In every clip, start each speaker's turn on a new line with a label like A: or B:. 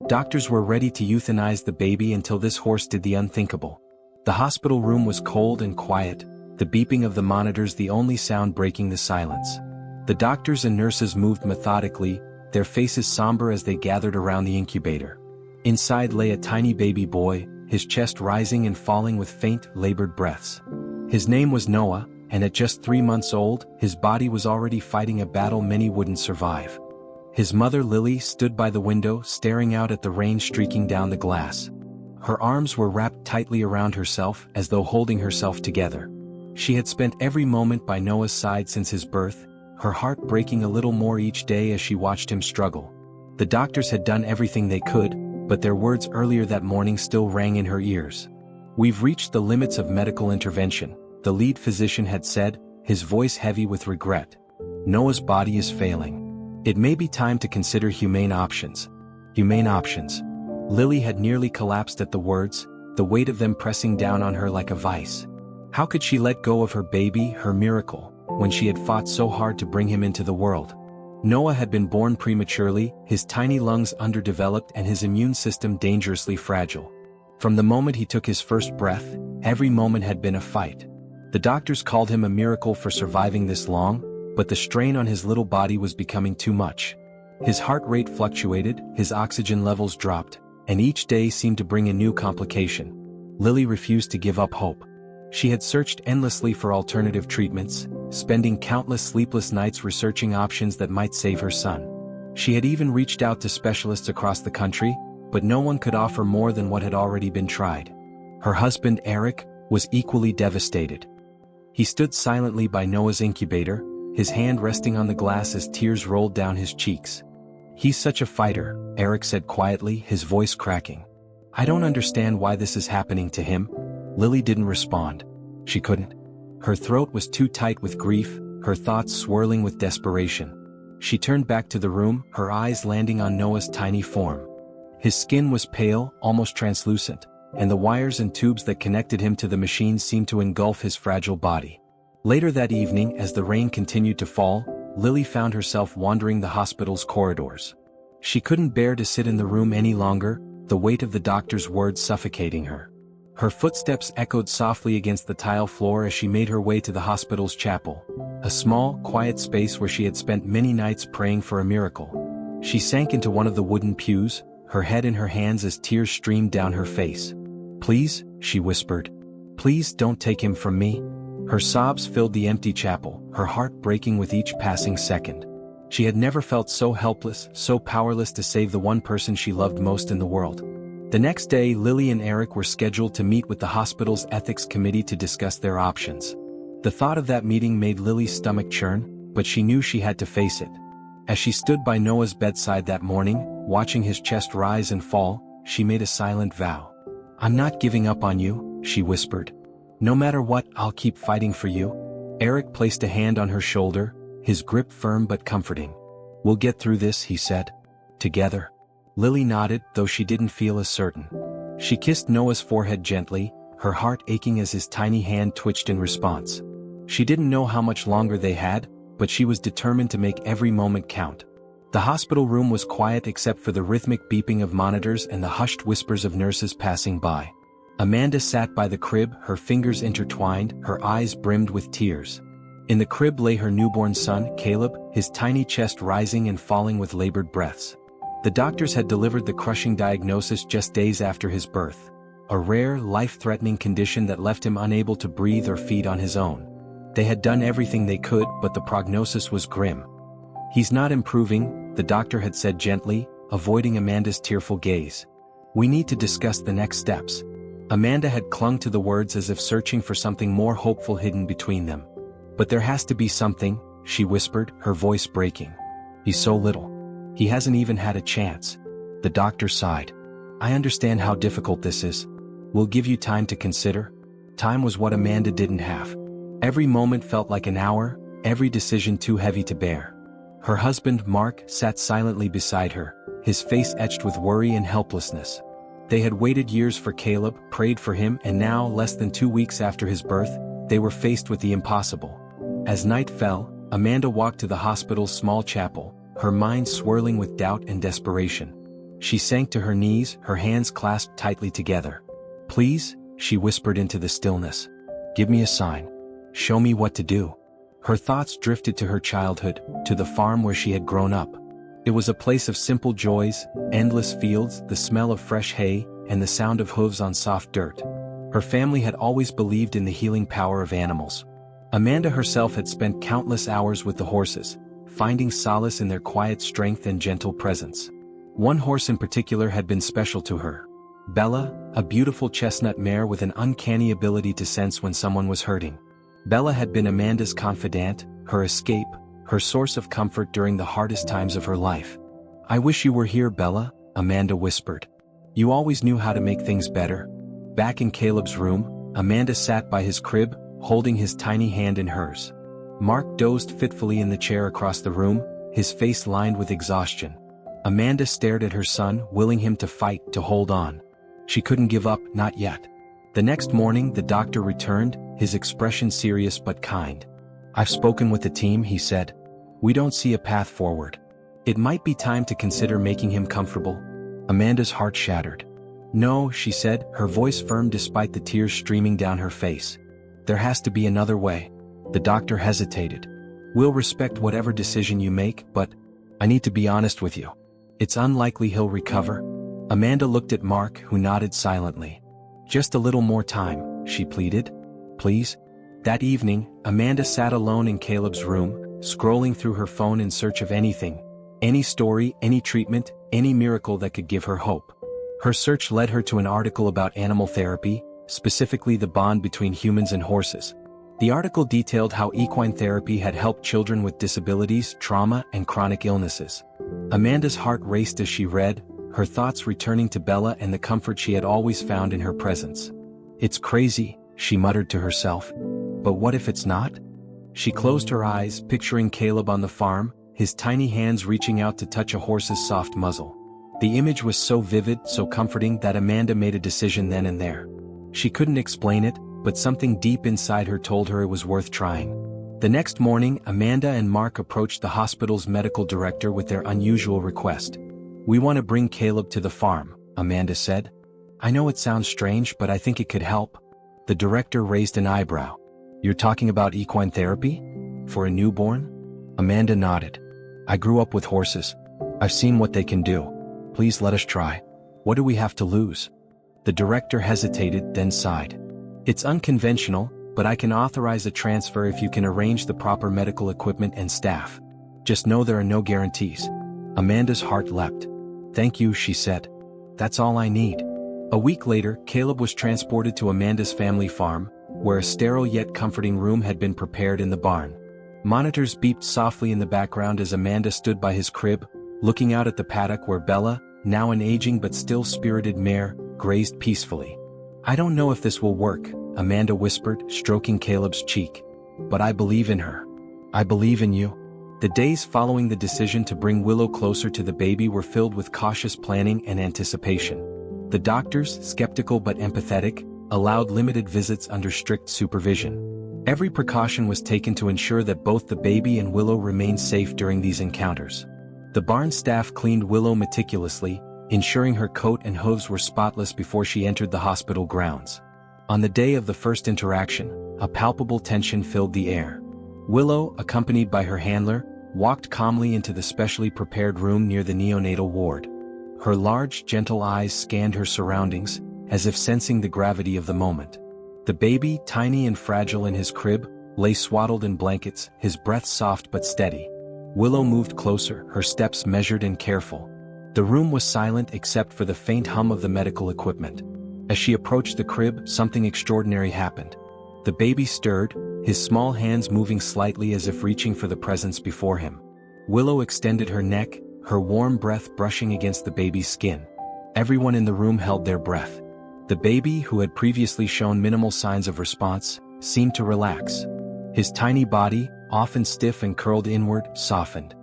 A: Doctors were ready to euthanize the baby until this horse did the unthinkable. The hospital room was cold and quiet, the beeping of the monitors the only sound breaking the silence. The doctors and nurses moved methodically, their faces somber as they gathered around the incubator. Inside lay a tiny baby boy, his chest rising and falling with faint, labored breaths. His name was Noah, and at just 3 months old, his body was already fighting a battle many wouldn't survive. His mother Lily stood by the window staring out at the rain streaking down the glass. Her arms were wrapped tightly around herself as though holding herself together. She had spent every moment by Noah's side since his birth, her heart breaking a little more each day as she watched him struggle. The doctors had done everything they could, but their words earlier that morning still rang in her ears. "We've reached the limits of medical intervention," the lead physician had said, his voice heavy with regret. "Noah's body is failing. It may be time to consider humane options." Humane options. Lily had nearly collapsed at the words, the weight of them pressing down on her like a vice. How could she let go of her baby, her miracle, when she had fought so hard to bring him into the world? Noah had been born prematurely, his tiny lungs underdeveloped and his immune system dangerously fragile. From the moment he took his first breath, every moment had been a fight. The doctors called him a miracle for surviving this long, but the strain on his little body was becoming too much. His heart rate fluctuated, his oxygen levels dropped, and each day seemed to bring a new complication. Lily refused to give up hope. She had searched endlessly for alternative treatments, spending countless sleepless nights researching options that might save her son. She had even reached out to specialists across the country, but no one could offer more than what had already been tried. Her husband, Eric, was equally devastated. He stood silently by Noah's incubator, his hand resting on the glass as tears rolled down his cheeks. "He's such a fighter," Eric said quietly, his voice cracking. "I don't understand why this is happening to him." Lily didn't respond. She couldn't. Her throat was too tight with grief, her thoughts swirling with desperation. She turned back to the room, her eyes landing on Noah's tiny form. His skin was pale, almost translucent, and the wires and tubes that connected him to the machine seemed to engulf his fragile body. Later that evening, as the rain continued to fall, Lily found herself wandering the hospital's corridors. She couldn't bear to sit in the room any longer, the weight of the doctor's words suffocating her. Her footsteps echoed softly against the tile floor as she made her way to the hospital's chapel, a small, quiet space where she had spent many nights praying for a miracle. She sank into one of the wooden pews, her head in her hands as tears streamed down her face. "Please," she whispered. "Please don't take him from me." Her sobs filled the empty chapel, her heart breaking with each passing second. She had never felt so helpless, so powerless to save the one person she loved most in the world. The next day, Lily and Eric were scheduled to meet with the hospital's ethics committee to discuss their options. The thought of that meeting made Lily's stomach churn, but she knew she had to face it. As she stood by Noah's bedside that morning, watching his chest rise and fall, she made a silent vow. "I'm not giving up on you," she whispered. "No matter what, I'll keep fighting for you." Eric placed a hand on her shoulder, his grip firm but comforting. "We'll get through this," he said. "Together." Lily nodded, though she didn't feel as certain. She kissed Noah's forehead gently, her heart aching as his tiny hand twitched in response. She didn't know how much longer they had, but she was determined to make every moment count. The hospital room was quiet except for the rhythmic beeping of monitors and the hushed whispers of nurses passing by. Amanda sat by the crib, her fingers intertwined, her eyes brimmed with tears. In the crib lay her newborn son, Caleb, his tiny chest rising and falling with labored breaths. The doctors had delivered the crushing diagnosis just days after his birth. A rare, life-threatening condition that left him unable to breathe or feed on his own. They had done everything they could, but the prognosis was grim. "He's not improving," the doctor had said gently, avoiding Amanda's tearful gaze. "We need to discuss the next steps." Amanda had clung to the words as if searching for something more hopeful hidden between them. "But there has to be something," she whispered, her voice breaking. "He's so little. He hasn't even had a chance." The doctor sighed. "I understand how difficult this is. We'll give you time to consider." Time was what Amanda didn't have. Every moment felt like an hour, every decision too heavy to bear. Her husband, Mark, sat silently beside her, his face etched with worry and helplessness. They had waited years for Caleb, prayed for him, and now, less than 2 weeks after his birth, they were faced with the impossible. As night fell, Amanda walked to the hospital's small chapel, her mind swirling with doubt and desperation. She sank to her knees, her hands clasped tightly together. "Please," she whispered into the stillness. "Give me a sign. Show me what to do." Her thoughts drifted to her childhood, to the farm where she had grown up. It was a place of simple joys, endless fields, the smell of fresh hay, and the sound of hooves on soft dirt. Her family had always believed in the healing power of animals. Amanda herself had spent countless hours with the horses, finding solace in their quiet strength and gentle presence. One horse in particular had been special to her. Bella, a beautiful chestnut mare with an uncanny ability to sense when someone was hurting. Bella had been Amanda's confidant, her escape, her source of comfort during the hardest times of her life. "I wish you were here, Bella," Amanda whispered. "You always knew how to make things better." Back in Caleb's room, Amanda sat by his crib, holding his tiny hand in hers. Mark dozed fitfully in the chair across the room, his face lined with exhaustion. Amanda stared at her son, willing him to fight, to hold on. She couldn't give up, not yet. The next morning, the doctor returned, his expression serious but kind. "I've spoken with the team," he said. "We don't see a path forward. It might be time to consider making him comfortable." Amanda's heart shattered. "No," she said, her voice firm despite the tears streaming down her face. "There has to be another way." The doctor hesitated. "We'll respect whatever decision you make, but I need to be honest with you. It's unlikely he'll recover." Amanda looked at Mark, who nodded silently. "Just a little more time," she pleaded. "Please?" That evening, Amanda sat alone in Caleb's room, scrolling through her phone in search of anything, any story, any treatment, any miracle that could give her hope. Her search led her to an article about animal therapy, specifically the bond between humans and horses. The article detailed how equine therapy had helped children with disabilities, trauma, and chronic illnesses. Amanda's heart raced as she read, her thoughts returning to Bella and the comfort she had always found in her presence. "It's crazy," she muttered to herself. "But what if it's not?" She closed her eyes, picturing Caleb on the farm, his tiny hands reaching out to touch a horse's soft muzzle. The image was so vivid, so comforting that Amanda made a decision then and there. She couldn't explain it, but something deep inside her told her it was worth trying. The next morning, Amanda and Mark approached the hospital's medical director with their unusual request. "We want to bring Caleb to the farm," Amanda said. "I know it sounds strange, but I think it could help." The director raised an eyebrow. "You're talking about equine therapy? For a newborn?" Amanda nodded. "I grew up with horses. I've seen what they can do. Please let us try. What do we have to lose?" The director hesitated, then sighed. "It's unconventional, but I can authorize a transfer if you can arrange the proper medical equipment and staff. Just know there are no guarantees." Amanda's heart leapt. "Thank you," she said. "That's all I need." A week later, Caleb was transported to Amanda's family farm, where a sterile yet comforting room had been prepared in the barn. Monitors beeped softly in the background as Amanda stood by his crib, looking out at the paddock where Bella, now an aging but still spirited mare, grazed peacefully. "I don't know if this will work," Amanda whispered, stroking Caleb's cheek. "But I believe in her. I believe in you." The days following the decision to bring Willow closer to the baby were filled with cautious planning and anticipation. The doctors, skeptical but empathetic, allowed limited visits under strict supervision. Every precaution was taken to ensure that both the baby and Willow remained safe during these encounters. The barn staff cleaned Willow meticulously, ensuring her coat and hooves were spotless before she entered the hospital grounds. On the day of the first interaction, a palpable tension filled the air. Willow, accompanied by her handler, walked calmly into the specially prepared room near the neonatal ward. Her large, gentle eyes scanned her surroundings, as if sensing the gravity of the moment. The baby, tiny and fragile in his crib, lay swaddled in blankets, his breath soft but steady. Willow moved closer, her steps measured and careful. The room was silent except for the faint hum of the medical equipment. As she approached the crib, something extraordinary happened. The baby stirred, his small hands moving slightly as if reaching for the presence before him. Willow extended her neck, her warm breath brushing against the baby's skin. Everyone in the room held their breath. The baby, who had previously shown minimal signs of response, seemed to relax. His tiny body, often stiff and curled inward, softened.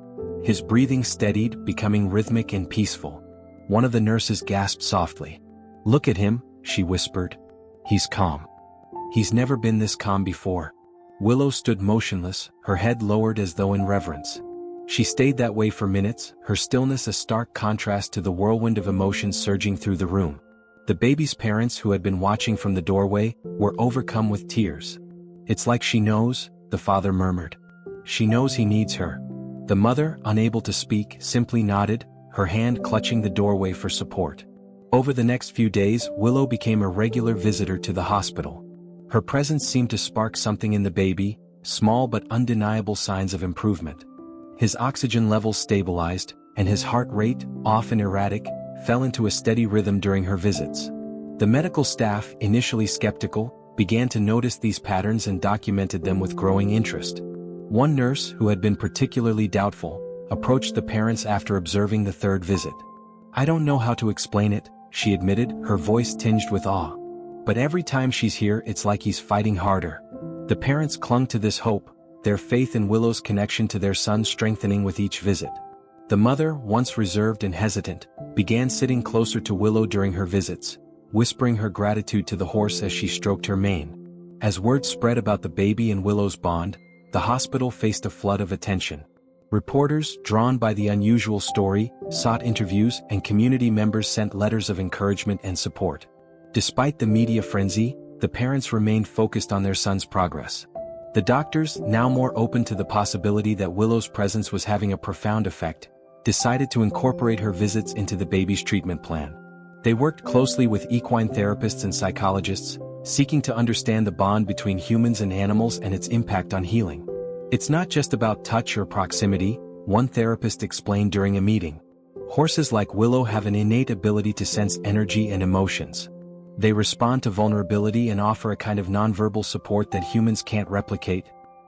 A: His breathing steadied, becoming rhythmic and peaceful. One of the nurses gasped softly. "Look at him," she whispered. "He's calm. He's never been this calm before." Willow stood motionless, her head lowered as though in reverence. She stayed that way for minutes, her stillness a stark contrast to the whirlwind of emotions surging through the room. The baby's parents, who had been watching from the doorway, were overcome with tears. "It's like she knows," the father murmured. "She knows he needs her." The mother, unable to speak, simply nodded, her hand clutching the doorway for support. Over the next few days, Willow became a regular visitor to the hospital. Her presence seemed to spark something in the baby, small but undeniable signs of improvement. His oxygen levels stabilized, and his heart rate, often erratic, fell into a steady rhythm during her visits. The medical staff, initially skeptical, began to notice these patterns and documented them with growing interest. One nurse, who had been particularly doubtful, approached the parents after observing the third visit. "I don't know how to explain it," she admitted, her voice tinged with awe. "But every time she's here, it's like he's fighting harder." The parents clung to this hope, their faith in Willow's connection to their son strengthening with each visit. The mother, once reserved and hesitant, began sitting closer to Willow during her visits, whispering her gratitude to the horse as she stroked her mane. As word spread about the baby and Willow's bond, the hospital faced a flood of attention. Reporters, drawn by the unusual story, sought interviews, and community members sent letters of encouragement and support. Despite the media frenzy, the parents remained focused on their son's progress. The doctors, now more open to the possibility that Willow's presence was having a profound effect, decided to incorporate her visits into the baby's treatment plan. They worked closely with equine therapists and psychologists, seeking to understand the bond between humans and animals and its impact on healing. "It's not just about touch or proximity," one therapist explained during a meeting. "Horses like Willow have an innate ability to sense energy and emotions. They respond to vulnerability and offer a kind of nonverbal support that humans can't replicate."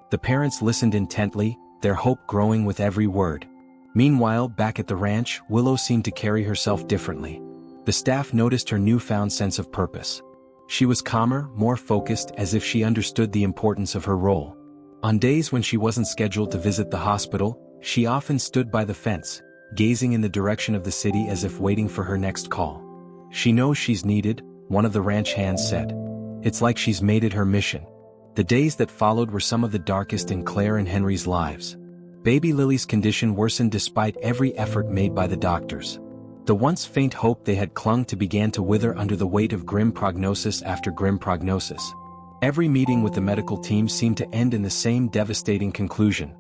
A: The parents listened intently, their hope growing with every word. Meanwhile, back at the ranch, Willow seemed to carry herself differently. The staff noticed her newfound sense of purpose. She was calmer, more focused, as if she understood the importance of her role. On days when she wasn't scheduled to visit the hospital, she often stood by the fence, gazing in the direction of the city as if waiting for her next call. "She knows she's needed," one of the ranch hands said. "It's like she's made it her mission." The days that followed were some of the darkest in Claire and Henry's lives. Baby Lily's condition worsened despite every effort made by the doctors. The once faint hope they had clung to began to wither under the weight of grim prognosis after grim prognosis. Every meeting with the medical team seemed to end in the same devastating conclusion.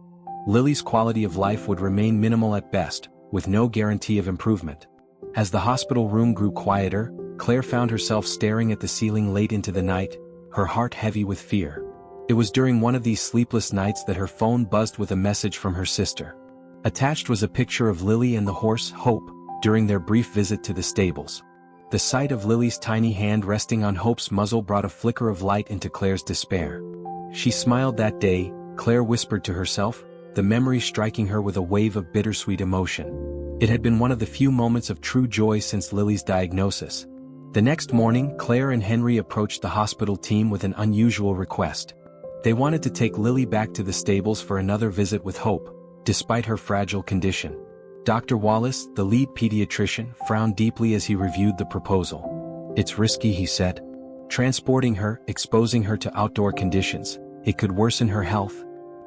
A: Lily's quality of life would remain minimal at best, with no guarantee of improvement. As the hospital room grew quieter, Claire found herself staring at the ceiling late into the night, her heart heavy with fear. It was during one of these sleepless nights that her phone buzzed with a message from her sister. Attached was a picture of Lily and the horse, Hope, during their brief visit to the stables. The sight of Lily's tiny hand resting on Hope's muzzle brought a flicker of light into Claire's despair. She smiled that day, Claire whispered to herself, the memory striking her with a wave of bittersweet emotion. It had been one of the few moments of true joy since Lily's diagnosis. The next morning, Claire and Henry approached the hospital team with an unusual request. They wanted to take Lily back to the stables for another visit with Hope, despite her fragile condition. Dr. Wallace, the lead pediatrician, frowned deeply as he reviewed the proposal. "It's risky," he said. "Transporting her, exposing her to outdoor conditions, it could worsen her health.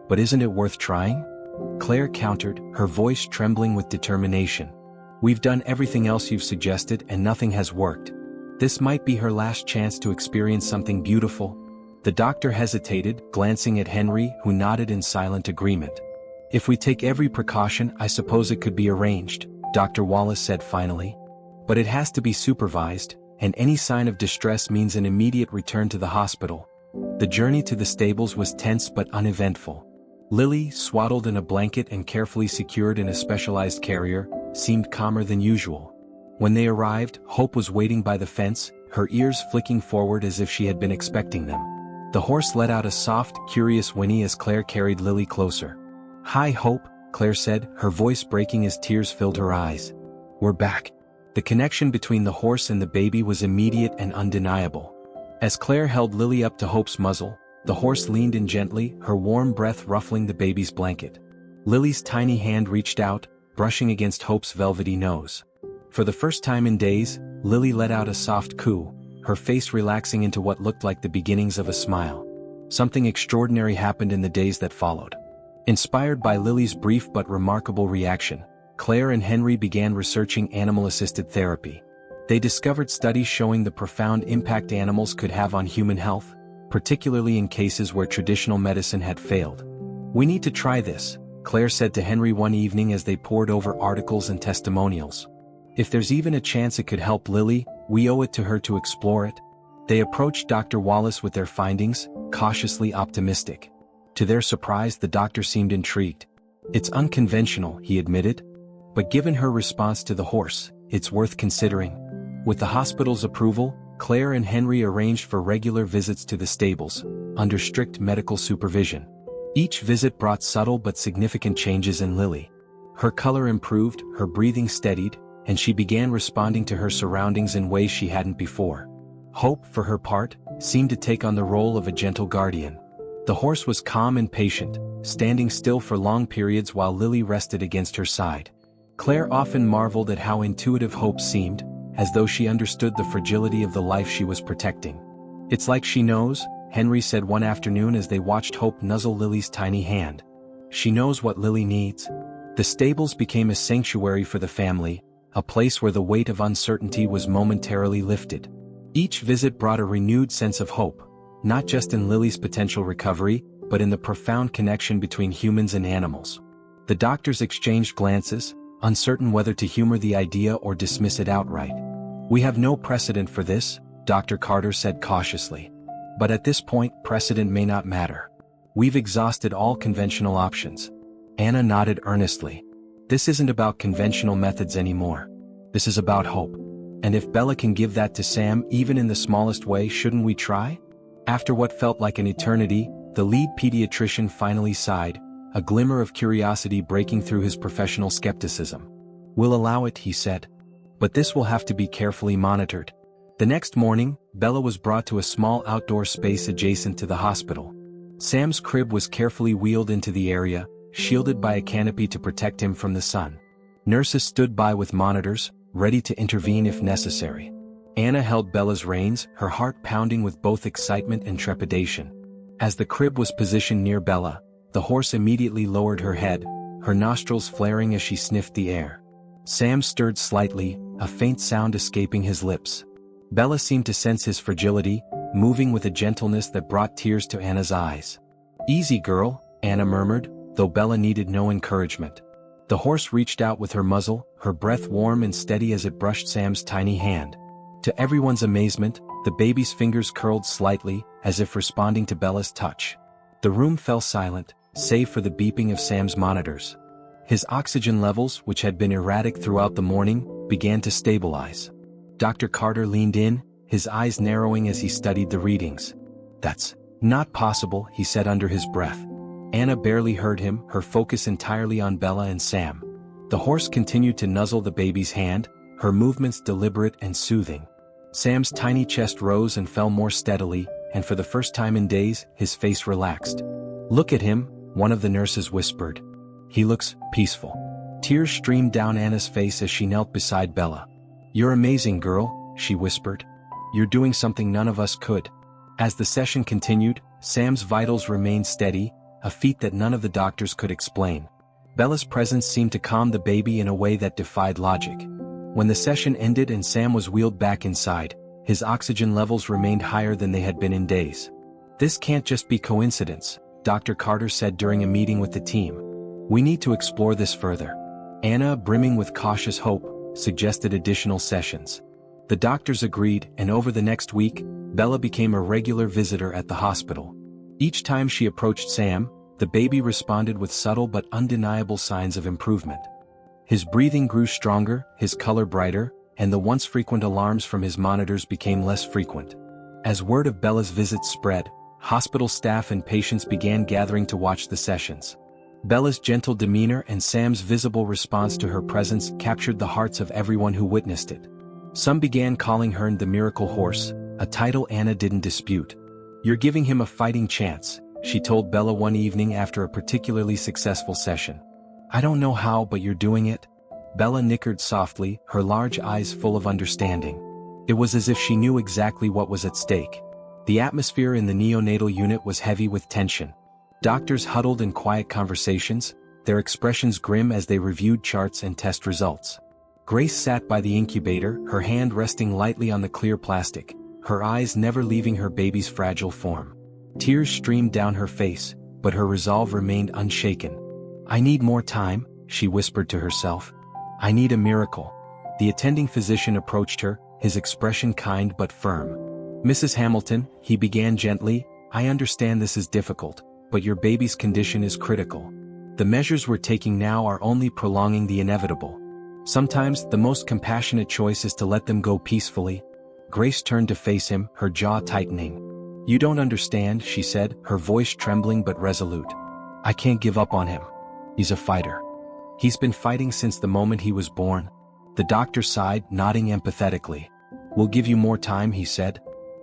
A: But isn't it worth trying?" Claire countered, her voice trembling with determination. "We've done everything else you've suggested and nothing has worked. This might be her last chance to experience something beautiful." The doctor hesitated, glancing at Henry, who nodded in silent agreement. "If we take every precaution, I suppose it could be arranged," Dr. Wallace said finally. "But it has to be supervised, and any sign of distress means an immediate return to the hospital." The journey to the stables was tense but uneventful. Lily, swaddled in a blanket and carefully secured in a specialized carrier, seemed calmer than usual. When they arrived, Hope was waiting by the fence, her ears flicking forward as if she had been expecting them. The horse let out a soft, curious whinny as Claire carried Lily closer. "Hi, Hope," Claire said, her voice breaking as tears filled her eyes. "We're back." The connection between the horse and the baby was immediate and undeniable. As Claire held Lily up to Hope's muzzle, the horse leaned in gently, her warm breath ruffling the baby's blanket. Lily's tiny hand reached out, brushing against Hope's velvety nose. For the first time in days, Lily let out a soft coo, her face relaxing into what looked like the beginnings of a smile. Something extraordinary happened in the days that followed. Inspired by Lily's brief but remarkable reaction, Claire and Henry began researching animal-assisted therapy. They discovered studies showing the profound impact animals could have on human health, particularly in cases where traditional medicine had failed. "We need to try this," Claire said to Henry one evening as they pored over articles and testimonials. "If there's even a chance it could help Lily, we owe it to her to explore it." They approached Dr. Wallace with their findings, cautiously optimistic. To their surprise, the doctor seemed intrigued. "It's unconventional," he admitted. "But given her response to the horse, it's worth considering." With the hospital's approval, Claire and Henry arranged for regular visits to the stables, under strict medical supervision. Each visit brought subtle but significant changes in Lily. Her color improved, her breathing steadied, and she began responding to her surroundings in ways she hadn't before. Hope, for her part, seemed to take on the role of a gentle guardian. The horse was calm and patient, standing still for long periods while Lily rested against her side. Claire often marveled at how intuitive Hope seemed, as though she understood the fragility of the life she was protecting. "It's like she knows," Henry said one afternoon as they watched Hope nuzzle Lily's tiny hand. "She knows what Lily needs." The stables became a sanctuary for the family, a place where the weight of uncertainty was momentarily lifted. Each visit brought a renewed sense of hope, not just in Lily's potential recovery, but in the profound connection between humans and animals. The doctors exchanged glances, uncertain whether to humor the idea or dismiss it outright. "We have no precedent for this," Dr. Carter said cautiously. "But at this point, precedent may not matter. We've exhausted all conventional options." Anna nodded earnestly. "This isn't about conventional methods anymore. This is about hope. And if Bella can give that to Sam even in the smallest way, shouldn't we try?" After what felt like an eternity, the lead pediatrician finally sighed, a glimmer of curiosity breaking through his professional skepticism. "We'll allow it," he said. "But this will have to be carefully monitored." The next morning, Bella was brought to a small outdoor space adjacent to the hospital. Sam's crib was carefully wheeled into the area, shielded by a canopy to protect him from the sun. Nurses stood by with monitors, ready to intervene if necessary. Anna held Bella's reins, her heart pounding with both excitement and trepidation. As the crib was positioned near Bella, the horse immediately lowered her head, her nostrils flaring as she sniffed the air. Sam stirred slightly, a faint sound escaping his lips. Bella seemed to sense his fragility, moving with a gentleness that brought tears to Anna's eyes. "Easy, girl," Anna murmured, though Bella needed no encouragement. The horse reached out with her muzzle, her breath warm and steady as it brushed Sam's tiny hand. To everyone's amazement, the baby's fingers curled slightly, as if responding to Bella's touch. The room fell silent, save for the beeping of Sam's monitors. His oxygen levels, which had been erratic throughout the morning, began to stabilize. Dr. Carter leaned in, his eyes narrowing as he studied the readings. "That's not possible," he said under his breath. Anna barely heard him, her focus entirely on Bella and Sam. The horse continued to nuzzle the baby's hand, her movements deliberate and soothing. Sam's tiny chest rose and fell more steadily, and for the first time in days, his face relaxed. "Look at him," one of the nurses whispered. "He looks peaceful." Tears streamed down Anna's face as she knelt beside Bella. "You're amazing, girl," she whispered. "You're doing something none of us could." As the session continued, Sam's vitals remained steady, a feat that none of the doctors could explain. Bella's presence seemed to calm the baby in a way that defied logic. When the session ended and Sam was wheeled back inside, his oxygen levels remained higher than they had been in days. "This can't just be coincidence," Dr. Carter said during a meeting with the team. "We need to explore this further." Anna, brimming with cautious hope, suggested additional sessions. The doctors agreed, and over the next week, Bella became a regular visitor at the hospital. Each time she approached Sam, the baby responded with subtle but undeniable signs of improvement. His breathing grew stronger, his color brighter, and the once frequent alarms from his monitors became less frequent. As word of Bella's visits spread, hospital staff and patients began gathering to watch the sessions. Bella's gentle demeanor and Sam's visible response to her presence captured the hearts of everyone who witnessed it. Some began calling her the miracle horse, a title Anna didn't dispute. "You're giving him a fighting chance," she told Bella one evening after a particularly successful session. "I don't know how, but you're doing it." Bella nickered softly, her large eyes full of understanding. It was as if she knew exactly what was at stake. The atmosphere in the neonatal unit was heavy with tension. Doctors huddled in quiet conversations, their expressions grim as they reviewed charts and test results. Grace sat by the incubator, her hand resting lightly on the clear plastic, her eyes never leaving her baby's fragile form. Tears streamed down her face, but her resolve remained unshaken. "I need more time," she whispered to herself. "I need a miracle." The attending physician approached her, his expression kind but firm. "Mrs. Hamilton," he began gently, "I understand this is difficult, but your baby's condition is critical. The measures we're taking now are only prolonging the inevitable. Sometimes the most compassionate choice is to let them go peacefully." Grace turned to face him, her jaw tightening. "You don't understand," she said, her voice trembling but resolute. "I can't give up on him. He's a fighter. He's been fighting since the moment he was born." The doctor sighed, nodding empathetically. "We'll give you more time," he said.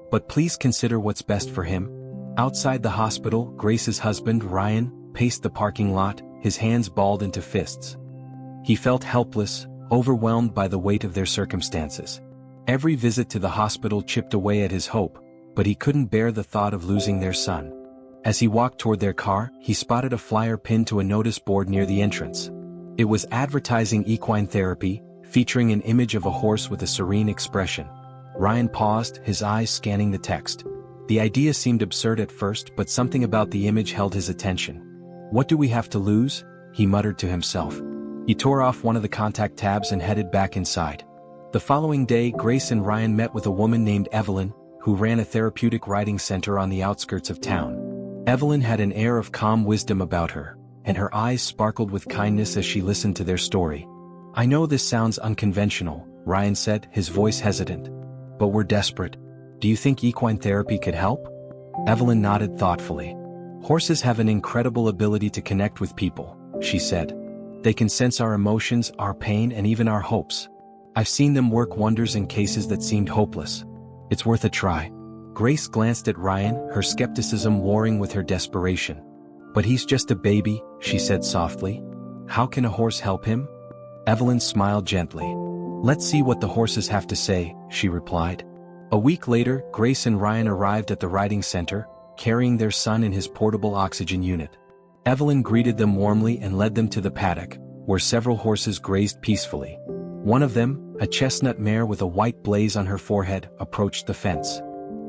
A: "But please consider what's best for him." Outside the hospital, Grace's husband, Ryan, paced the parking lot, his hands balled into fists. He felt helpless, overwhelmed by the weight of their circumstances. Every visit to the hospital chipped away at his hope, but he couldn't bear the thought of losing their son. As he walked toward their car, he spotted a flyer pinned to a notice board near the entrance. It was advertising equine therapy, featuring an image of a horse with a serene expression. Ryan paused, his eyes scanning the text. The idea seemed absurd at first, but something about the image held his attention. "What do we have to lose?" he muttered to himself. He tore off one of the contact tabs and headed back inside. The following day, Grace and Ryan met with a woman named Evelyn, who ran a therapeutic riding center on the outskirts of town. Evelyn had an air of calm wisdom about her, and her eyes sparkled with kindness as she listened to their story. "I know this sounds unconventional," Ryan said, his voice hesitant. "But we're desperate. Do you think equine therapy could help?" Evelyn nodded thoughtfully. "Horses have an incredible ability to connect with people," she said. "They can sense our emotions, our pain, and even our hopes. I've seen them work wonders in cases that seemed hopeless. It's worth a try." Grace glanced at Ryan, her skepticism warring with her desperation. "But he's just a baby," she said softly. "How can a horse help him?" Evelyn smiled gently. "Let's see what the horses have to say," she replied. A week later, Grace and Ryan arrived at the riding center, carrying their son in his portable oxygen unit. Evelyn greeted them warmly and led them to the paddock, where several horses grazed peacefully. One of them, a chestnut mare with a white blaze on her forehead, approached the fence.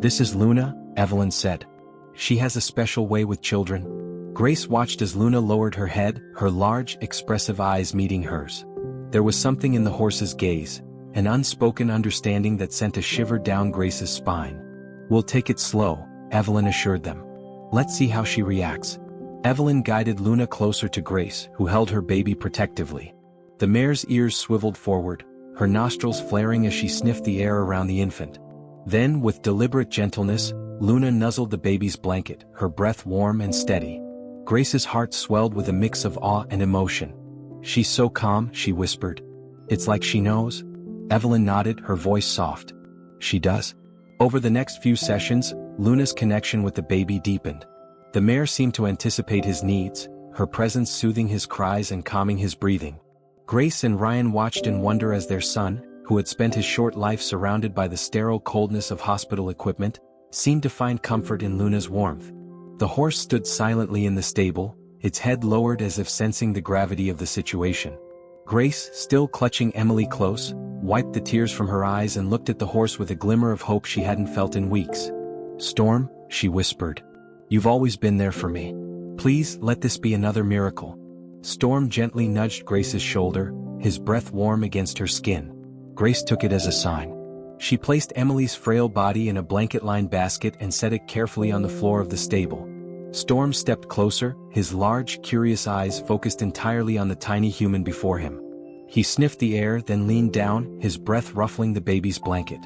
A: "This is Luna," Evelyn said. "She has a special way with children." Grace watched as Luna lowered her head, her large, expressive eyes meeting hers. There was something in the horse's gaze, an unspoken understanding that sent a shiver down Grace's spine. "We'll take it slow," Evelyn assured them. "Let's see how she reacts." Evelyn guided Luna closer to Grace, who held her baby protectively. The mare's ears swiveled forward, her nostrils flaring as she sniffed the air around the infant. Then, with deliberate gentleness, Luna nuzzled the baby's blanket, her breath warm and steady. Grace's heart swelled with a mix of awe and emotion. "She's so calm," she whispered. "It's like she knows." Evelyn nodded, her voice soft. "She does." Over the next few sessions, Luna's connection with the baby deepened. The mare seemed to anticipate his needs, her presence soothing his cries and calming his breathing. Grace and Ryan watched in wonder as their son, who had spent his short life surrounded by the sterile coldness of hospital equipment, seemed to find comfort in Luna's warmth. The horse stood silently in the stable, its head lowered as if sensing the gravity of the situation. Grace, still clutching Emily close, wiped the tears from her eyes and looked at the horse with a glimmer of hope she hadn't felt in weeks. "Storm," she whispered. "You've always been there for me. Please, let this be another miracle." Storm gently nudged Grace's shoulder, his breath warm against her skin. Grace took it as a sign. She placed Emily's frail body in a blanket-lined basket and set it carefully on the floor of the stable. Storm stepped closer, his large, curious eyes focused entirely on the tiny human before him. He sniffed the air, then leaned down, his breath ruffling the baby's blanket.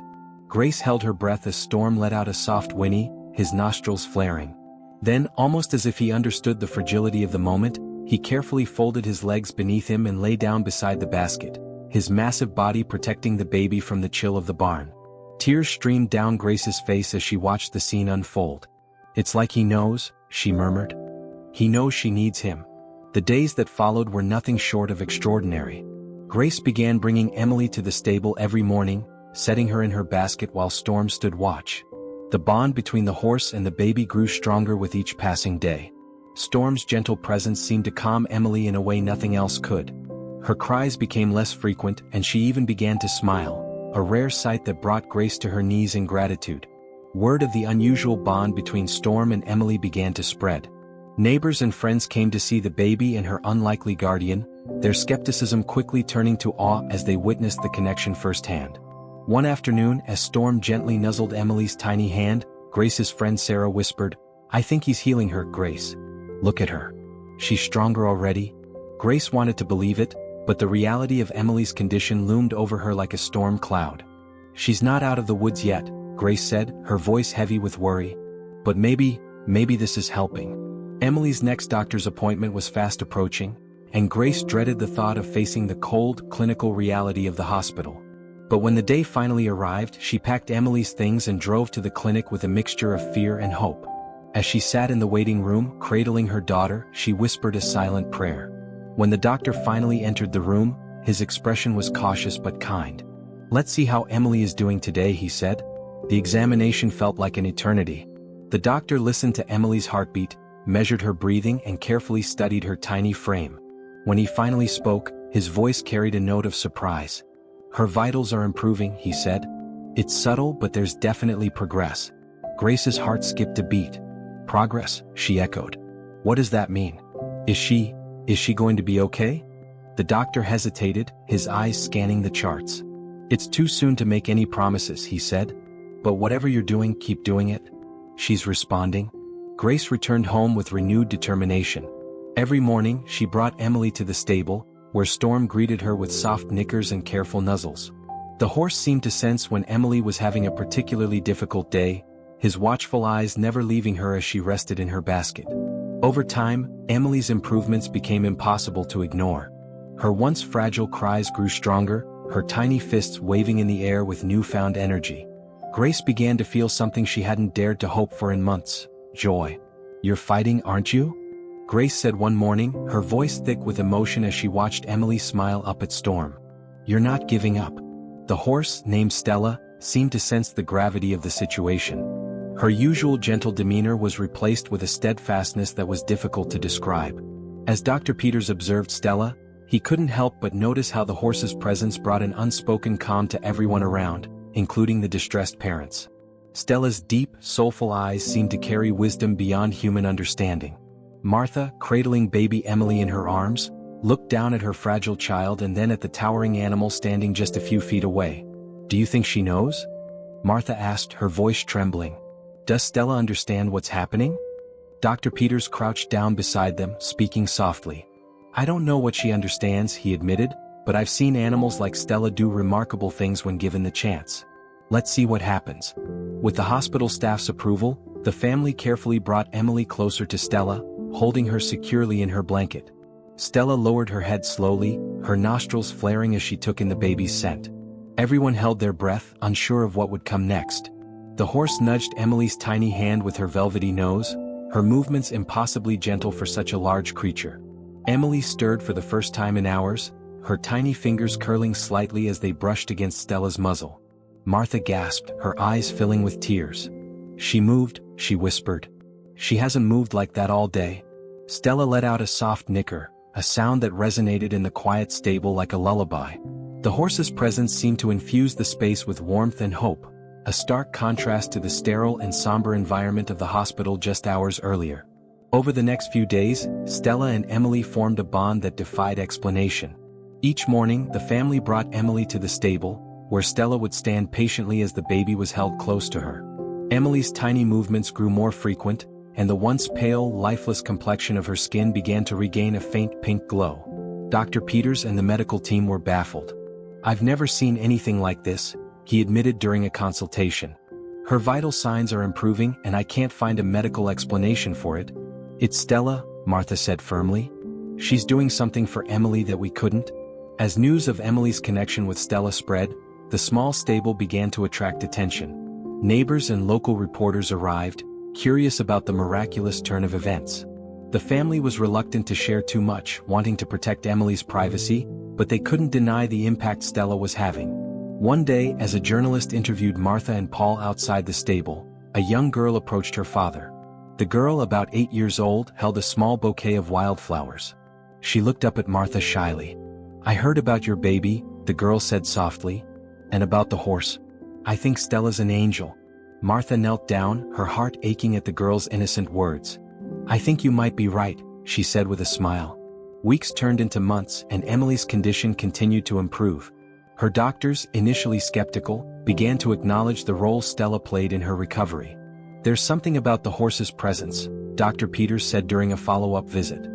A: Grace held her breath as Storm let out a soft whinny, his nostrils flaring. Then, almost as if he understood the fragility of the moment, he carefully folded his legs beneath him and lay down beside the basket, his massive body protecting the baby from the chill of the barn. Tears streamed down Grace's face as she watched the scene unfold. "It's like he knows," she murmured. "He knows she needs him." The days that followed were nothing short of extraordinary. Grace began bringing Emily to the stable every morning, setting her in her basket while Storm stood watch. The bond between the horse and the baby grew stronger with each passing day. Storm's gentle presence seemed to calm Emily in a way nothing else could. Her cries became less frequent and she even began to smile, a rare sight that brought Grace to her knees in gratitude. Word of the unusual bond between Storm and Emily began to spread. Neighbors and friends came to see the baby and her unlikely guardian, their skepticism quickly turning to awe as they witnessed the connection firsthand. One afternoon, as Storm gently nuzzled Emily's tiny hand, Grace's friend Sarah whispered, "I think he's healing her, Grace. Look at her. She's stronger already." Grace wanted to believe it, but the reality of Emily's condition loomed over her like a storm cloud. "She's not out of the woods yet," Grace said, her voice heavy with worry. "But maybe this is helping." Emily's next doctor's appointment was fast approaching, and Grace dreaded the thought of facing the cold, clinical reality of the hospital. But when the day finally arrived, she packed Emily's things and drove to the clinic with a mixture of fear and hope. As she sat in the waiting room, cradling her daughter, she whispered a silent prayer. When the doctor finally entered the room, his expression was cautious but kind. "Let's see how Emily is doing today," he said. The examination felt like an eternity. The doctor listened to Emily's heartbeat, measured her breathing and carefully studied her tiny frame. When he finally spoke, his voice carried a note of surprise. "Her vitals are improving," he said. "It's subtle, but there's definitely progress." Grace's heart skipped a beat. "Progress?" she echoed. "What does that mean? Is she going to be okay?" The doctor hesitated, his eyes scanning the charts. "It's too soon to make any promises," he said. "But whatever you're doing, keep doing it." She's responding. Grace returned home with renewed determination. Every morning, she brought Emily to the stable, where Storm greeted her with soft nickers and careful nuzzles. The horse seemed to sense when Emily was having a particularly difficult day, his watchful eyes never leaving her as she rested in her basket. Over time, Emily's improvements became impossible to ignore. Her once fragile cries grew stronger, her tiny fists waving in the air with newfound energy. Grace began to feel something she hadn't dared to hope for in months: joy. "You're fighting, aren't you?" Grace said one morning, her voice thick with emotion as she watched Emily smile up at Storm. "You're not giving up." The horse, named Stella, seemed to sense the gravity of the situation. Her usual gentle demeanor was replaced with a steadfastness that was difficult to describe. As Dr. Peters observed Stella, he couldn't help but notice how the horse's presence brought an unspoken calm to everyone around, including the distressed parents. Stella's deep, soulful eyes seemed to carry wisdom beyond human understanding. Martha, cradling baby Emily in her arms, looked down at her fragile child and then at the towering animal standing just a few feet away. "Do you think she knows?" Martha asked, her voice trembling. "Does Stella understand what's happening?" Dr. Peters crouched down beside them, speaking softly. "I don't know what she understands," he admitted, "but I've seen animals like Stella do remarkable things when given the chance. Let's see what happens." With the hospital staff's approval, the family carefully brought Emily closer to Stella, holding her securely in her blanket. Stella lowered her head slowly, her nostrils flaring as she took in the baby's scent. Everyone held their breath, unsure of what would come next. The horse nudged Emily's tiny hand with her velvety nose, her movements impossibly gentle for such a large creature. Emily stirred for the first time in hours, her tiny fingers curling slightly as they brushed against Stella's muzzle. Martha gasped, her eyes filling with tears. "She moved," she whispered. "She hasn't moved like that all day." Stella let out a soft nicker, a sound that resonated in the quiet stable like a lullaby. The horse's presence seemed to infuse the space with warmth and hope, a stark contrast to the sterile and somber environment of the hospital just hours earlier. Over the next few days, Stella and Emily formed a bond that defied explanation. Each morning, the family brought Emily to the stable, where Stella would stand patiently as the baby was held close to her. Emily's tiny movements grew more frequent, and the once pale, lifeless complexion of her skin began to regain a faint pink glow. Dr. Peters and the medical team were baffled. "I've never seen anything like this," he admitted during a consultation. "Her vital signs are improving and I can't find a medical explanation for it." "It's Stella," Martha said firmly. "She's doing something for Emily that we couldn't." As news of Emily's connection with Stella spread, the small stable began to attract attention. Neighbors and local reporters arrived, curious about the miraculous turn of events. The family was reluctant to share too much, wanting to protect Emily's privacy, but they couldn't deny the impact Stella was having. One day, as a journalist interviewed Martha and Paul outside the stable, a young girl approached her father. The girl, about 8 years old, held a small bouquet of wildflowers. She looked up at Martha shyly. "I heard about your baby," the girl said softly. "And about the horse. I think Stella's an angel." Martha knelt down, her heart aching at the girl's innocent words. "I think you might be right," she said with a smile. Weeks turned into months, and Emily's condition continued to improve. Her doctors, initially skeptical, began to acknowledge the role Stella played in her recovery. "There's something about the horse's presence," Dr. Peters said during a follow-up visit.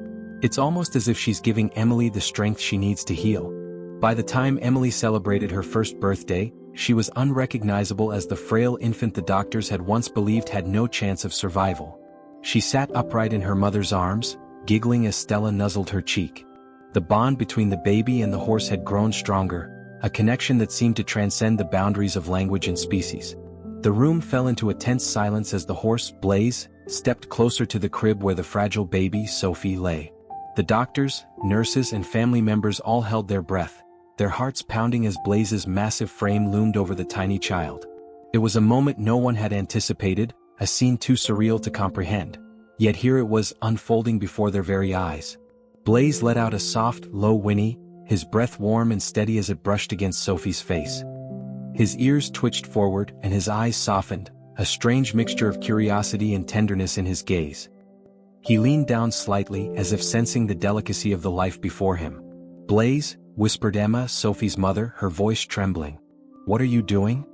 A: "It's almost as if she's giving Emily the strength she needs to heal." By the time Emily celebrated her first birthday, she was unrecognizable as the frail infant the doctors had once believed had no chance of survival. She sat upright in her mother's arms, giggling as Stella nuzzled her cheek. The bond between the baby and the horse had grown stronger, a connection that seemed to transcend the boundaries of language and species. The room fell into a tense silence as the horse, Blaze, stepped closer to the crib where the fragile baby, Sophie, lay. The doctors, nurses, and family members all held their breath, their hearts pounding as Blaze's massive frame loomed over the tiny child. It was a moment no one had anticipated, a scene too surreal to comprehend. Yet here it was, unfolding before their very eyes. Blaze let out a soft, low whinny, his breath warm and steady as it brushed against Sophie's face. His ears twitched forward and his eyes softened, a strange mixture of curiosity and tenderness in his gaze. He leaned down slightly as if sensing the delicacy of the life before him. "Blaze," whispered Emma, Sophie's mother, her voice trembling. "What are you doing?"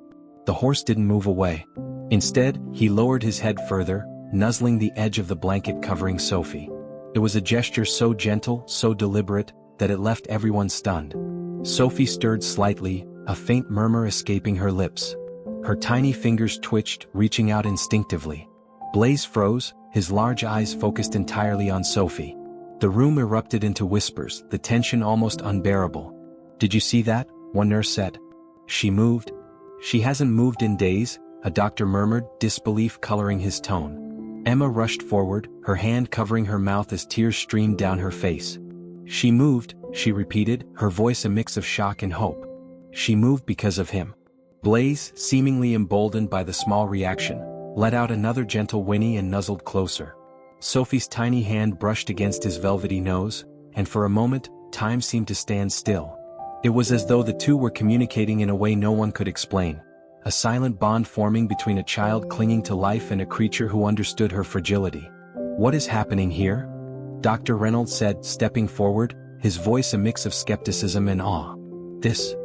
A: The horse didn't move away. Instead, he lowered his head further, nuzzling the edge of the blanket covering Sophie. It was a gesture so gentle, so deliberate, that it left everyone stunned. Sophie stirred slightly, a faint murmur escaping her lips. Her tiny fingers twitched, reaching out instinctively. Blaze froze, his large eyes focused entirely on Sophie. The room erupted into whispers, the tension almost unbearable. "Did you see that?" one nurse said. "She moved." "She hasn't moved in days," a doctor murmured, disbelief coloring his tone. Emma rushed forward, her hand covering her mouth as tears streamed down her face. "She moved," she repeated, her voice a mix of shock and hope. "She moved because of him." Blaze, seemingly emboldened by the small reaction, let out another gentle whinny and nuzzled closer. Sophie's tiny hand brushed against his velvety nose, and for a moment, time seemed to stand still. It was as though the two were communicating in a way no one could explain, a silent bond forming between a child clinging to life and a creature who understood her fragility. "What is happening here?" Dr. Reynolds said, stepping forward, his voice a mix of skepticism and awe. This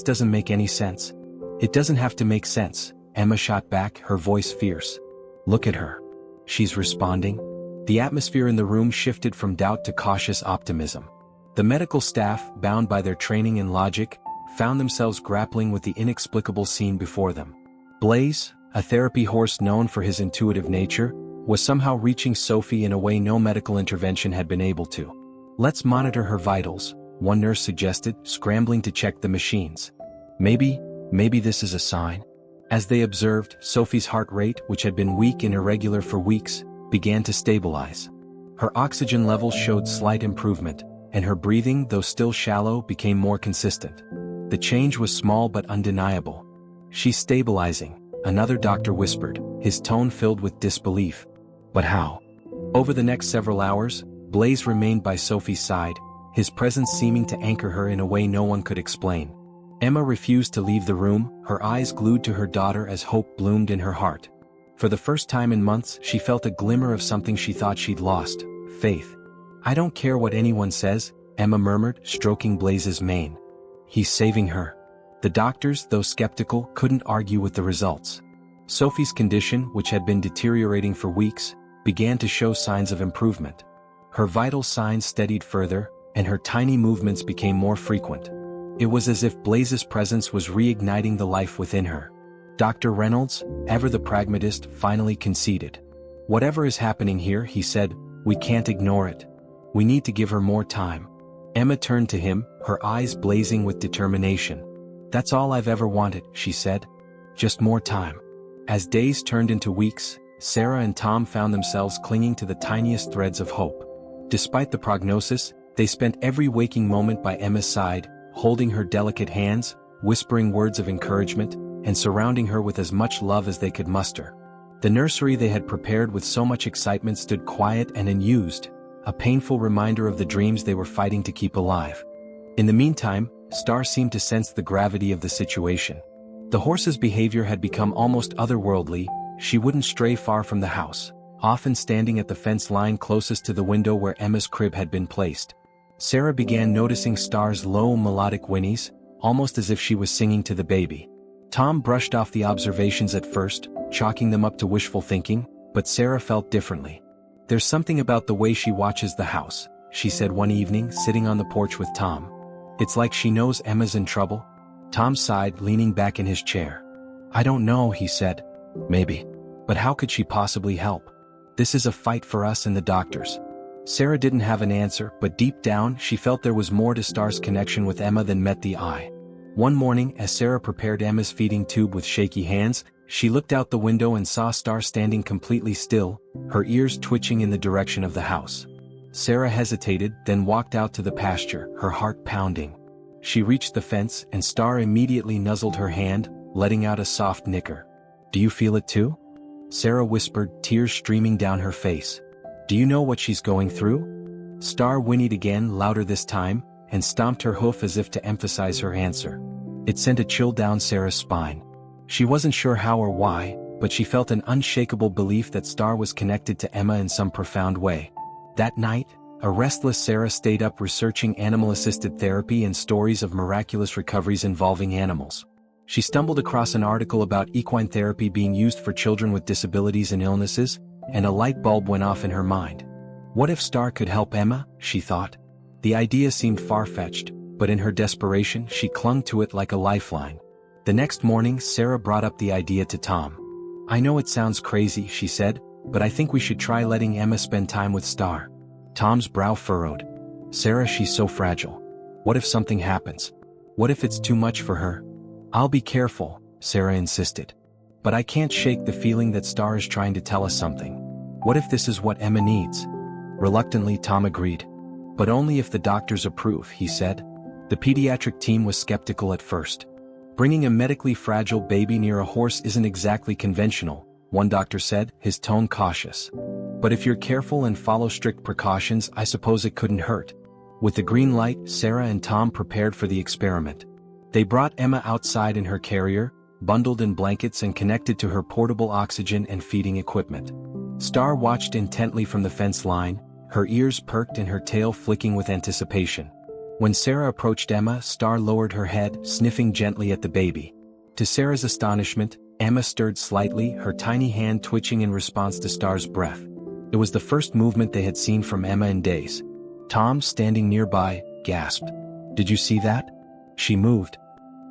A: doesn't make any sense." "It doesn't have to make sense," Emma shot back, her voice fierce. "Look at her. She's responding." The atmosphere in the room shifted from doubt to cautious optimism. The medical staff, bound by their training and logic, found themselves grappling with the inexplicable scene before them. Blaze, a therapy horse known for his intuitive nature, was somehow reaching Sophie in a way no medical intervention had been able to. "Let's monitor her vitals," one nurse suggested, scrambling to check the machines. Maybe this is a sign." As they observed, Sophie's heart rate, which had been weak and irregular for weeks, began to stabilize. Her oxygen levels showed slight improvement, and her breathing, though still shallow, became more consistent. The change was small but undeniable. "She's stabilizing," another doctor whispered, his tone filled with disbelief. "But how?" Over the next several hours, Blaze remained by Sophie's side, his presence seeming to anchor her in a way no one could explain. Emma refused to leave the room, her eyes glued to her daughter as hope bloomed in her heart. For the first time in months, she felt a glimmer of something she thought she'd lost: faith. "I don't care what anyone says," Emma murmured, stroking Blaze's mane. "He's saving her." The doctors, though skeptical, couldn't argue with the results. Sophie's condition, which had been deteriorating for weeks, began to show signs of improvement. Her vital signs steadied further, and her tiny movements became more frequent. It was as if Blaze's presence was reigniting the life within her. Dr. Reynolds, ever the pragmatist, finally conceded. "Whatever is happening here," he said, "we can't ignore it. We need to give her more time." Emma turned to him, her eyes blazing with determination. "That's all I've ever wanted," she said. "Just more time." As days turned into weeks, Sarah and Tom found themselves clinging to the tiniest threads of hope. Despite the prognosis, they spent every waking moment by Emma's side, holding her delicate hands, whispering words of encouragement, and surrounding her with as much love as they could muster. The nursery they had prepared with so much excitement stood quiet and unused, a painful reminder of the dreams they were fighting to keep alive. In the meantime, Star seemed to sense the gravity of the situation. The horse's behavior had become almost otherworldly. She wouldn't stray far from the house, often standing at the fence line closest to the window where Emma's crib had been placed. Sarah began noticing Star's low melodic whinnies, almost as if she was singing to the baby. Tom brushed off the observations at first, chalking them up to wishful thinking, but Sarah felt differently. "There's something about the way she watches the house," she said one evening, sitting on the porch with Tom. "It's like she knows Emma's in trouble." Tom sighed, leaning back in his chair. "I don't know," he said. "Maybe. But how could she possibly help? This is a fight for us and the doctors." Sarah didn't have an answer, but deep down she felt there was more to Star's connection with Emma than met the eye. One morning, as Sarah prepared Emma's feeding tube with shaky hands, she looked out the window and saw Star standing completely still, her ears twitching in the direction of the house. Sarah hesitated, then walked out to the pasture, her heart pounding. She reached the fence, and Star immediately nuzzled her hand, letting out a soft nicker. "Do you feel it too?" Sarah whispered, tears streaming down her face. "Do you know what she's going through?" Star whinnied again, louder this time, and stomped her hoof as if to emphasize her answer. It sent a chill down Sarah's spine. She wasn't sure how or why, but she felt an unshakable belief that Star was connected to Emma in some profound way. That night, a restless Sarah stayed up researching animal-assisted therapy and stories of miraculous recoveries involving animals. She stumbled across an article about equine therapy being used for children with disabilities and illnesses, and a light bulb went off in her mind. What if Star could help Emma, she thought. The idea seemed far-fetched, but in her desperation she clung to it like a lifeline. The next morning Sarah brought up the idea to Tom. "I know it sounds crazy," she said, "but I think we should try letting Emma spend time with Star." Tom's brow furrowed. "Sarah, she's so fragile. What if something happens? What if it's too much for her?" "I'll be careful," Sarah insisted. "But I can't shake the feeling that Star is trying to tell us something. What if this is what Emma needs?" Reluctantly, Tom agreed. "But only if the doctors approve," he said. The pediatric team was skeptical at first. "Bringing a medically fragile baby near a horse isn't exactly conventional," one doctor said, his tone cautious. "But if you're careful and follow strict precautions, I suppose it couldn't hurt." With the green light, Sarah and Tom prepared for the experiment. They brought Emma outside in her carrier, bundled in blankets and connected to her portable oxygen and feeding equipment. Star watched intently from the fence line, her ears perked and her tail flicking with anticipation. When Sarah approached Emma, Star lowered her head, sniffing gently at the baby. To Sarah's astonishment, Emma stirred slightly, her tiny hand twitching in response to Star's breath. It was the first movement they had seen from Emma in days. Tom, standing nearby, gasped. "Did you see that? She moved."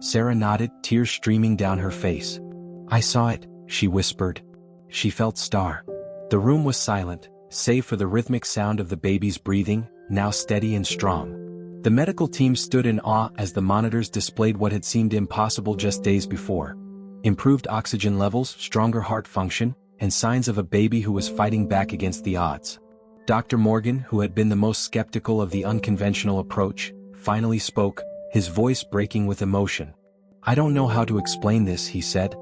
A: Sarah nodded, tears streaming down her face. "I saw it," she whispered. She felt Star. The room was silent, save for the rhythmic sound of the baby's breathing, now steady and strong. The medical team stood in awe as the monitors displayed what had seemed impossible just days before. Improved oxygen levels, stronger heart function, and signs of a baby who was fighting back against the odds. Dr. Morgan, who had been the most skeptical of the unconventional approach, finally spoke, his voice breaking with emotion. "I don't know how to explain this," he said.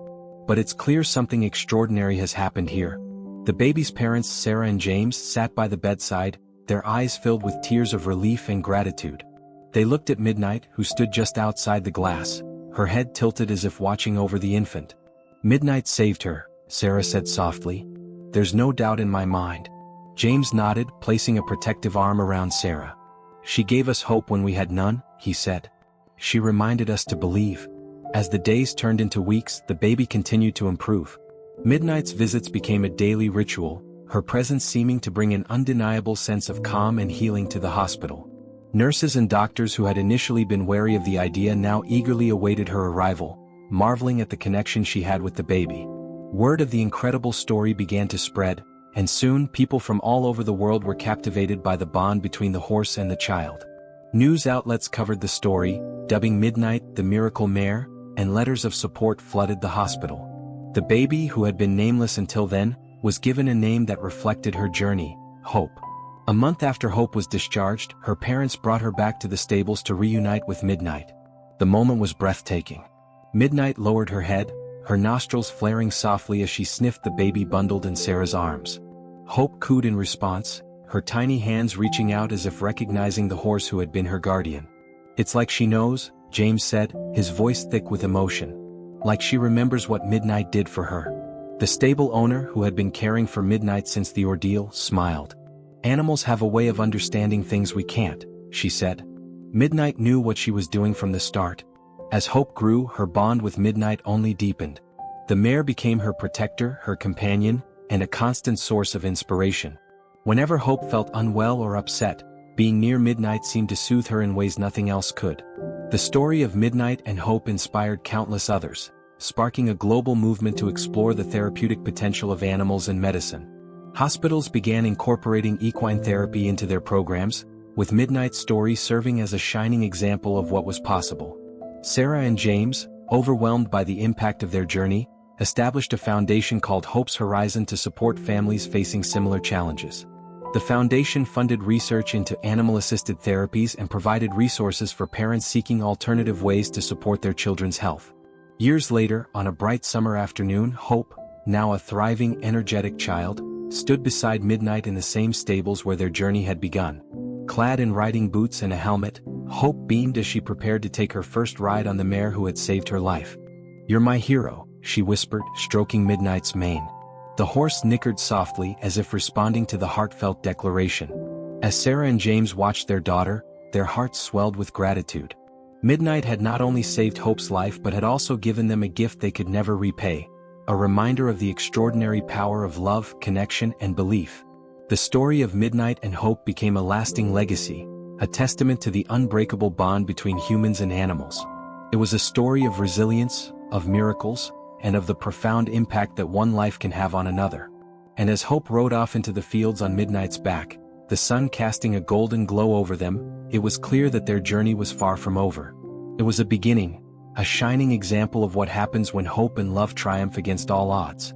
A: "But it's clear something extraordinary has happened here." The baby's parents, Sarah and James, sat by the bedside, their eyes filled with tears of relief and gratitude. They looked at Midnight, who stood just outside the glass, her head tilted as if watching over the infant. "Midnight saved her," Sarah said softly. "There's no doubt in my mind." James nodded, placing a protective arm around Sarah. "She gave us hope when we had none," he said. "She reminded us to believe." As the days turned into weeks, the baby continued to improve. Midnight's visits became a daily ritual, her presence seeming to bring an undeniable sense of calm and healing to the hospital. Nurses and doctors who had initially been wary of the idea now eagerly awaited her arrival, marveling at the connection she had with the baby. Word of the incredible story began to spread, and soon people from all over the world were captivated by the bond between the horse and the child. News outlets covered the story, dubbing Midnight the miracle mare, and letters of support flooded the hospital. The baby, who had been nameless until then, was given a name that reflected her journey, Hope. A month after Hope was discharged, her parents brought her back to the stables to reunite with Midnight. The moment was breathtaking. Midnight lowered her head, her nostrils flaring softly as she sniffed the baby bundled in Sarah's arms. Hope cooed in response, her tiny hands reaching out as if recognizing the horse who had been her guardian. "It's like she knows," James said, his voice thick with emotion. "Like she remembers what Midnight did for her." The stable owner, who had been caring for Midnight since the ordeal, smiled. "Animals have a way of understanding things we can't," she said. Midnight knew what she was doing from the start. As Hope grew, her bond with Midnight only deepened. The mare became her protector, her companion, and a constant source of inspiration. Whenever Hope felt unwell or upset, being near Midnight seemed to soothe her in ways nothing else could. The story of Midnight and Hope inspired countless others, sparking a global movement to explore the therapeutic potential of animals and medicine. Hospitals began incorporating equine therapy into their programs, with Midnight's story serving as a shining example of what was possible. Sarah and James, overwhelmed by the impact of their journey, established a foundation called Hope's Horizon to support families facing similar challenges. The foundation funded research into animal-assisted therapies and provided resources for parents seeking alternative ways to support their children's health. Years later, on a bright summer afternoon, Hope, now a thriving, energetic child, stood beside Midnight in the same stables where their journey had begun. Clad in riding boots and a helmet, Hope beamed as she prepared to take her first ride on the mare who had saved her life. "You're my hero," she whispered, stroking Midnight's mane. The horse nickered softly as if responding to the heartfelt declaration. As Sarah and James watched their daughter, their hearts swelled with gratitude. Midnight had not only saved Hope's life but had also given them a gift they could never repay, a reminder of the extraordinary power of love, connection, and belief. The story of Midnight and Hope became a lasting legacy, a testament to the unbreakable bond between humans and animals. It was a story of resilience, of miracles, and of the profound impact that one life can have on another. And as Hope rode off into the fields on Midnight's back, the sun casting a golden glow over them, it was clear that their journey was far from over. It was a beginning, a shining example of what happens when hope and love triumph against all odds.